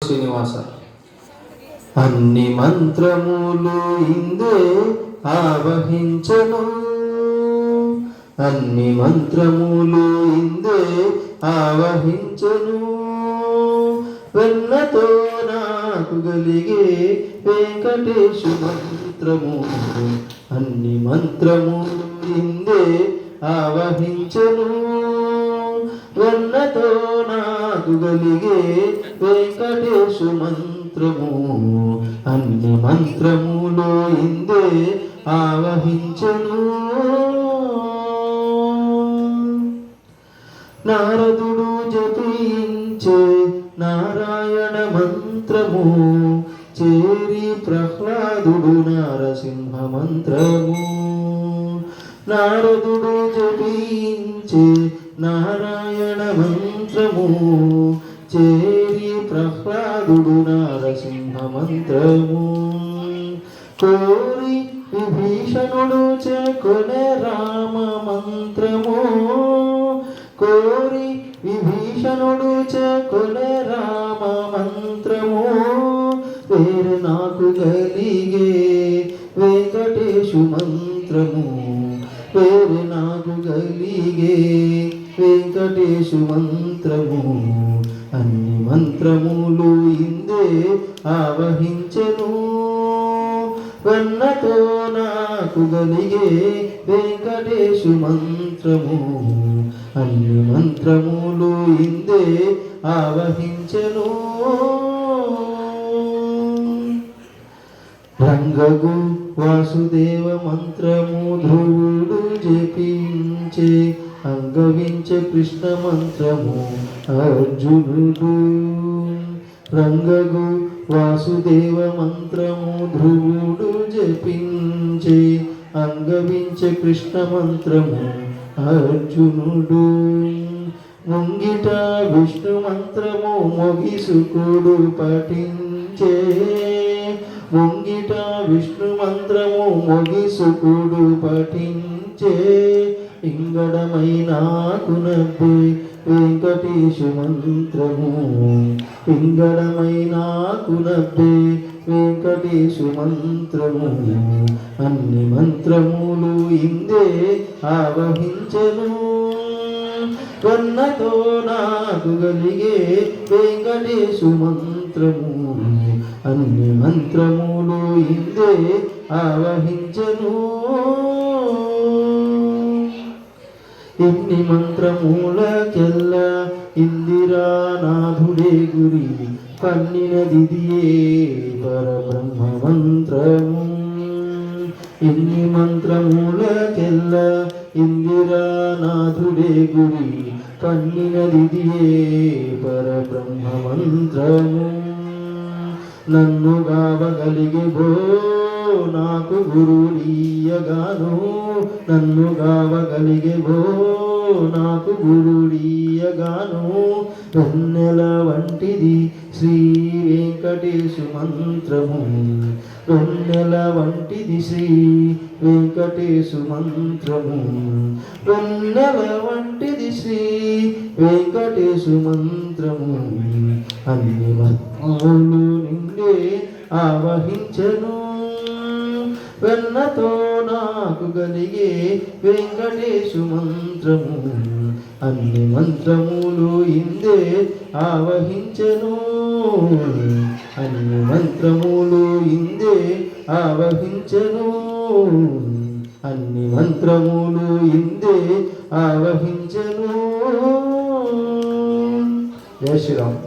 శ్రీనివాస. అన్ని మంత్రములు ఇందే ఆవహించను, అన్ని మంత్రములు ఇందే ఆవహించను. వెన్నతో నాకు గలిగే వెంకటేశు మంత్రము, అన్ని మంత్రములు ఇందే ఆవహించను. వెన్నతో నాకు గలిగే వెంకటేశు మంత్రము, అన్ని మంత్రములు ఇందే ఆవహించను. నారదుడు జపించే నారాయణ మంత్రము, చేరి ప్రహ్లాదుడు నారసింహ మంత్రము. నారదుడు జపించే నారాయణ మంత్రము, చేరి ప్రహ్లాదుడు నారసింహ మంత్రము. కోరి విభీషణుడు చేకొనే రామ మంత్రము, కోరి విభీషణుడు చేకొనే రామ మంత్రము. వేరు నాకు గలిగే వెంకటేశు మంత్రము, వేరు నాకు గలిగే వెంకటేశు మంత్రము. అన్ని మంత్రములు ఇందే ఆవహించెను. వెన్నతో నాకు గలిగే వెంకటేశు మంత్రము, అన్ని మంత్రములు ఇందే ఆవహించెను. రంగగు వాసుదేవ మంత్రము ధ్రువుడు జపించే, అంగవించే కృష్ణ మంత్రము అర్జునుడు. రంగగు వాసుదేవ మంత్రము ధ్రువుడు జపించే, అంగవించే కృష్ణ మంత్రము అర్జునుడు. ముంగిట విష్ణు మంత్రము మొగిసుకుడు పఠించే, ముంగిట విష్ణు మంత్రము మొగిసుకుడు పఠించే. ఇంగడమైనాకు నబ్బే వెంకటేశు మంత్రము, ఇంగడమైనాకు నబ్బే వెంకటేశు మంత్రము. అన్ని మంత్రములు ఇందే ఆవహించెను. వెన్నతో నాకు గలిగే వెంకటేశు మంత్రము, అన్ని మంత్రములు ఇందే ఆవహించెను. ఎన్ని మంత్రములకెల్ల ఇందిరానాథుడే గురి, పన్నినదిదియే పరబ్రహ్మ మంత్రము. ఎన్ని మంత్రములకెల్ల ఇందిరానాథుడే గురి, పన్నినదిదియే పరబ్రహ్మ మంత్రము. నన్ను గావగలిగే భో నాకు గురుడీయగాను, నన్ను గావగలిగే భో నాకు గురుడీయగాను. వెన్నెల వంటిది శ్రీ వెంకటేశు మంత్రము, వెన్నెల వంటిది శ్రీ వెంకటేశు మంత్రము. వెన్నెల వంటిది శ్రీ వెంకటేశు మంత్రము. అన్ని మంత్రములు నిండే ఆవహించెను. వెన్నతో నాకు గలిగే వెంకటేశు మంత్రము, అన్ని మంత్రములు ఇందే ఆవహించెను. అన్ని మంత్రములు ఇందే ఆవహించెను, అన్ని మంత్రములు ఇందే ఆవహించెను. జై శ్రీరామ్.